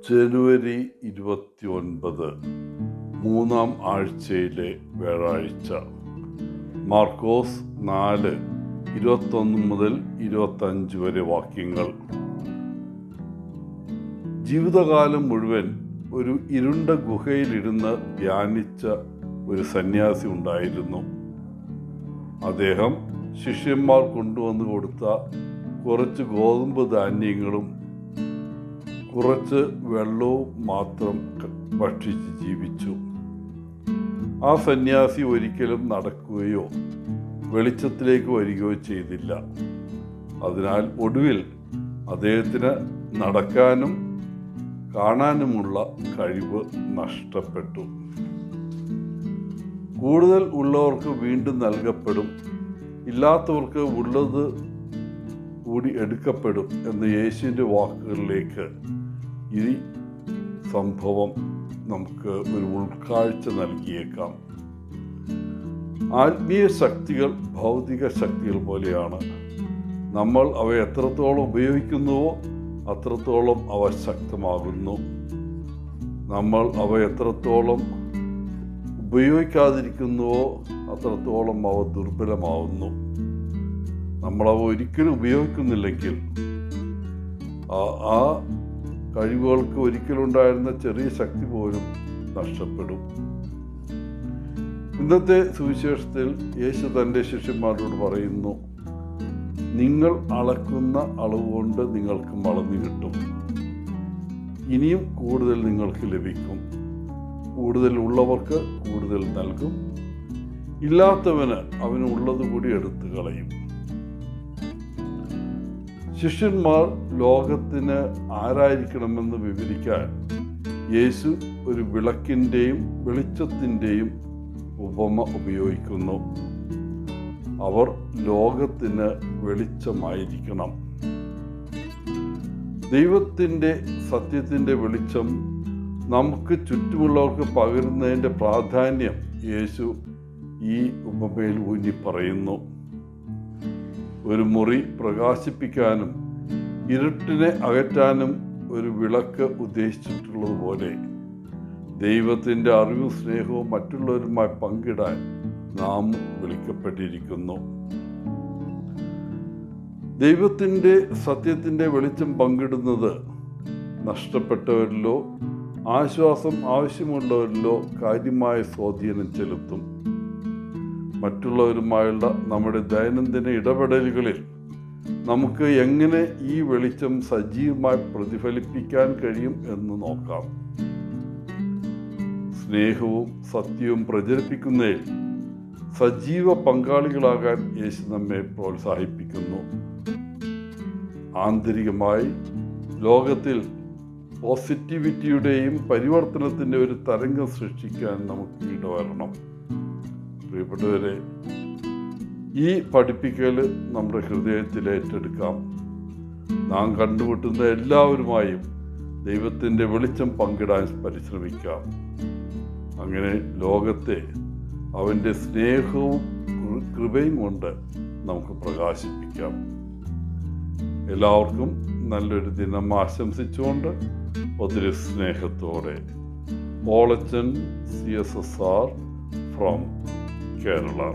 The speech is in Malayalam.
ജനുവരി 29 മൂന്നാം ആഴ്ചയിലെ വ്യാഴാഴ്ച. മാർക്കോസ് 4:21 മുതൽ 25 വരെ വാക്യങ്ങൾ. ജീവിതകാലം മുഴുവൻ ഒരു ഇരുണ്ട ഗുഹയിലിരുന്ന് ധ്യാനിച്ച ഒരു സന്യാസി ഉണ്ടായിരുന്നു. അദ്ദേഹം ശിഷ്യന്മാർ കൊണ്ടുവന്നു കൊടുത്ത കുറച്ച് ഗോതമ്പ് ധാന്യങ്ങളും കുറച്ച് വെള്ളവും മാത്രം ഭക്ഷിച്ച് ജീവിച്ചു. ആ സന്യാസി ഒരിക്കലും നടക്കുകയോ വെളിച്ചത്തിലേക്ക് വരികയോ ചെയ്തില്ല. അതിനാൽ ഒടുവിൽ അദ്ദേഹത്തിന് നടക്കാനും കാണാനുമുള്ള കഴിവ് നഷ്ടപ്പെട്ടു. കൂടുതൽ ഉള്ളവർക്ക് വീണ്ടും നൽകപ്പെടും, ഇല്ലാത്തവർക്ക് ഉള്ളത് കൂടി എടുക്കപ്പെടും എന്ന യേശുവിൻ്റെ വാക്കുകളിലേക്ക് ഈ സംഭവം നമുക്ക് ഒരു ഉൾക്കാഴ്ച നൽകിയേക്കാം. ആത്മീയ ശക്തികൾ ഭൗതിക ശക്തികൾ പോലെയാണ്. നമ്മൾ അവ എത്രത്തോളം ഉപയോഗിക്കുന്നുവോ അത്രത്തോളം അവ ശക്തമാകുന്നു. നമ്മൾ അവ എത്രത്തോളം ഉപയോഗിക്കാതിരിക്കുന്നുവോ അത്രത്തോളം അവ ദുർബലമാവുന്നു. നമ്മളവ ഒരിക്കലും ഉപയോഗിക്കുന്നില്ലെങ്കിൽ ആ കഴിവുകൾക്ക് ഒരിക്കലുണ്ടായിരുന്ന ചെറിയ ശക്തി പോലും നഷ്ടപ്പെടും. ഇന്നത്തെ സുവിശേഷത്തിൽ യേശു തൻ്റെ ശിഷ്യന്മാരോട് പറയുന്നു, നിങ്ങൾ അളക്കുന്ന അളവ് കൊണ്ട് നിങ്ങൾക്ക് അളന്നു കിട്ടും, ഇനിയും കൂടുതൽ നിങ്ങൾക്ക് ലഭിക്കും. കൂടുതൽ ഉള്ളവർക്ക് കൂടുതൽ നൽകും, ഇല്ലാത്തവന് അവന് ഉള്ളത് കൂടി എടുത്തു കളയും. ശിഷ്യന്മാർ ലോകത്തിന് ആരായിരിക്കണമെന്ന് വിവരിക്കാൻ യേശു ഒരു വിളക്കിൻ്റെയും വെളിച്ചത്തിൻ്റെയും ഉപമ ഉപയോഗിക്കുന്നു. അവർ ലോകത്തിന് വെളിച്ചമായിരിക്കണം. ദൈവത്തിൻ്റെ സത്യത്തിൻ്റെ വെളിച്ചം നമുക്ക് ചുറ്റുമുള്ളവർക്ക് പകരുന്നതിൻ്റെ പ്രാധാന്യം യേശു ഈ ഉപമയിൽ ഊന്നി പറയുന്നു. ഒരു മുറി പ്രകാശിപ്പിക്കാനും ഇരുട്ടിനെ അകറ്റാനും ഒരു വിളക്ക് ഉദ്ദേശിച്ചിട്ടുള്ളതുപോലെ ദൈവത്തിൻ്റെ അറിവും സ്നേഹവും മറ്റുള്ളവരുമായി പങ്കിടാൻ നാം വിളിക്കപ്പെട്ടിരിക്കുന്നു. ദൈവത്തിൻ്റെ സത്യത്തിൻ്റെ വെളിച്ചം പങ്കിടുന്നത് നഷ്ടപ്പെട്ടവരിലോ ആശ്വാസം ആവശ്യമുള്ളവരിലോ കാര്യമായ സ്വാധീനം ചെലുത്തും. മറ്റുള്ളവരുമായുള്ള നമ്മുടെ ദൈനംദിന ഇടപെടലുകളിൽ നമുക്ക് എങ്ങനെ ഈ വെളിച്ചം സജീവമായി പ്രതിഫലിപ്പിക്കാൻ കഴിയും എന്ന് നോക്കാം. സ്നേഹവും സത്യവും പ്രചരിപ്പിക്കുന്നതിൽ സജീവ പങ്കാളികളാകാൻ യേശു നമ്മെ പ്രോത്സാഹിപ്പിക്കുന്നു. ആന്തരികമായി ലോകത്തിൽ പോസിറ്റിവിറ്റിയുടെയും പരിവർത്തനത്തിൻ്റെ ഒരു തരംഗം സൃഷ്ടിക്കാൻ നമുക്ക് ഇടവരണം. പ്രിയപ്പെട്ടവരെ, ഈ പഠിപ്പിക്കൽ നമ്മുടെ ഹൃദയത്തിൽ ഏറ്റെടുക്കാം. നാം കണ്ടുമുട്ടുന്ന എല്ലാവരുമായും ദൈവത്തിൻ്റെ വെളിച്ചം പങ്കിടാൻ പരിശ്രമിക്കാം. അങ്ങനെ ലോകത്തെ അവൻ്റെ സ്നേഹവും കൃപയും കൊണ്ട് നമുക്ക് പ്രകാശിപ്പിക്കാം. എല്ലാവർക്കും നല്ലൊരു ദിനം ആശംസിച്ചുകൊണ്ട് ഒത്തിരി സ്നേഹത്തോടെ പോളച്ചൻ CSSR from Kerala.